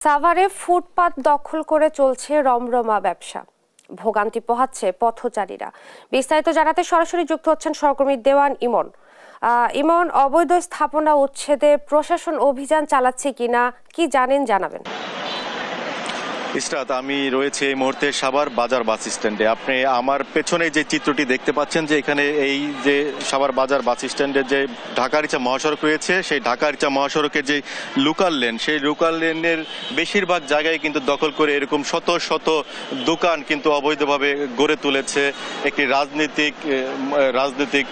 সাভারে ফুটপাত দখল করে চলছে রমরমা ব্যবসা। ভোগান্তি পোহাচ্ছে পথচারীরা। বিস্তারিত জানাতে সরাসরি যুক্ত হচ্ছেন সহকর্মী দেওয়ান ইমন। ইমন, অবৈধ স্থাপনা উচ্ছেদে প্রশাসন অভিযান চালাচ্ছে কিনা কি জানাবেন। ইসরাত, আমি রয়েছে এই মুহূর্তে সাভার বাজার বাস স্ট্যান্ডে। আপনি আমার পেছনে যে চিত্রটি দেখতে পাচ্ছেন, যে এখানে এই যে সাভার বাজার বাস স্ট্যান্ডের যে ঢাকা-আরিচা মহাসড়ক রয়েছে, সেই ঢাকা-আরিচা মহাসড়কের যে লোকাল লেন, সেই লোকাল লেনের বেশিরভাগ জায়গায় কিন্তু দখল করে এরকম শত শত দোকান কিন্তু অবৈধভাবে গড়ে তুলেছে একটি রাজনৈতিক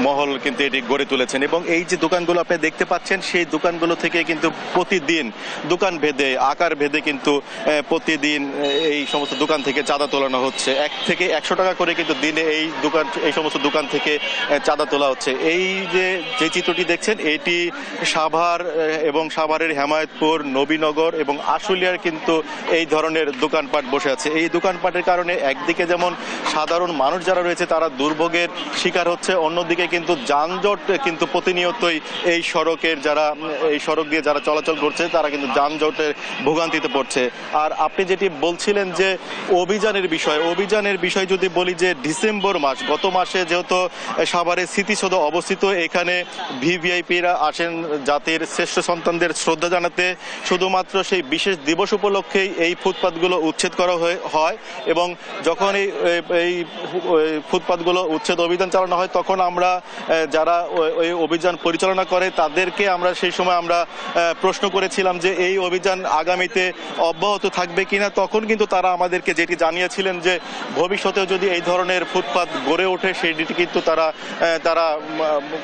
মহল কিন্তু এটি গড়ে তুলেছেন। এবং এই যে দোকানগুলো আপনি দেখতে পাচ্ছেন, সেই দোকানগুলো থেকে কিন্তু প্রতিদিন দোকান ভেদে আকার ভেদে কিন্তু প্রতিদিন এই সমস্ত দোকান থেকে চাঁদা তোলানো হচ্ছে। 1 থেকে 100 টাকা করে কিন্তু দিনে এই সমস্ত দোকান থেকে চাঁদা তোলা হচ্ছে। এই যে চিত্রটি দেখছেন, এটি সাভার এবং সাভারের হেমায়েতপুর, নবীনগর এবং আশুলিয়ার কিন্তু এই ধরনের দোকানপাট বসে আছে। এই দোকানপাটের কারণে একদিকে যেমন সাধারণ মানুষ যারা রয়েছে তারা দুর্ভোগের শিকার হচ্ছে, অন্যদিকে কিন্তু যানজট কিন্তু প্রতিনিয়তই এই সড়ক দিয়ে যারা চলাচল করছে তারা কিন্তু যানজটের ভোগান্তিতে পড়ছে। আর আপনি যেটি বলছিলেন যে অভিযানের বিষয় যদি বলি, যে ডিসেম্বর মাস, গত মাসে যেহেতু সাভারের স্মৃতিসৌধ অবস্থিত, এখানে ভিভিআইপিরা আসেন জাতির শ্রেষ্ঠ সন্তানদের শ্রদ্ধা জানাতে। শুধুমাত্র সেই বিশেষ দিবস উপলক্ষেই এই ফুটপাতগুলো উচ্ছেদ করা হয় এবং যখন এই ফুটপাতগুলো উচ্ছেদ অভিযান চালানো হয়, তখন আমরা যারা ওই অভিযান পরিচালনা করে তাদেরকে সেই সময় আমরা প্রশ্ন করেছিলাম যে এই অভিযান আগামীতে অব্যাহত থাকবে কিনা। তখন কিন্তু তারা আমাদেরকে যেটি জানিয়েছিলেন যে ভবিষ্যতেও যদি এই ধরনের ফুটপাত গড়ে ওঠে, সেটি কিন্তু তারা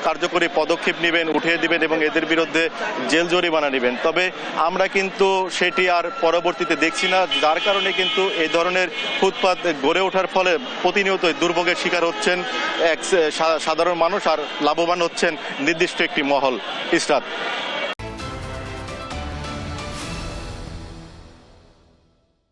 কার্যকরী পদক্ষেপ নেবেন, উঠিয়ে দিবেন এবং এদের বিরুদ্ধে জেল জরিমানা নেবেন। তবে আমরা কিন্তু সেটি আর পরবর্তীতে দেখছি না, যার কারণে কিন্তু এই ধরনের ফুটপাত গড়ে ওঠার ফলে প্রতিনিয়তই দুর্ভোগের শিকার হচ্ছেন সাধারণ মানুষ, আর লাভবান হচ্ছেন নির্দিষ্ট একটি মহল। ইসরাত।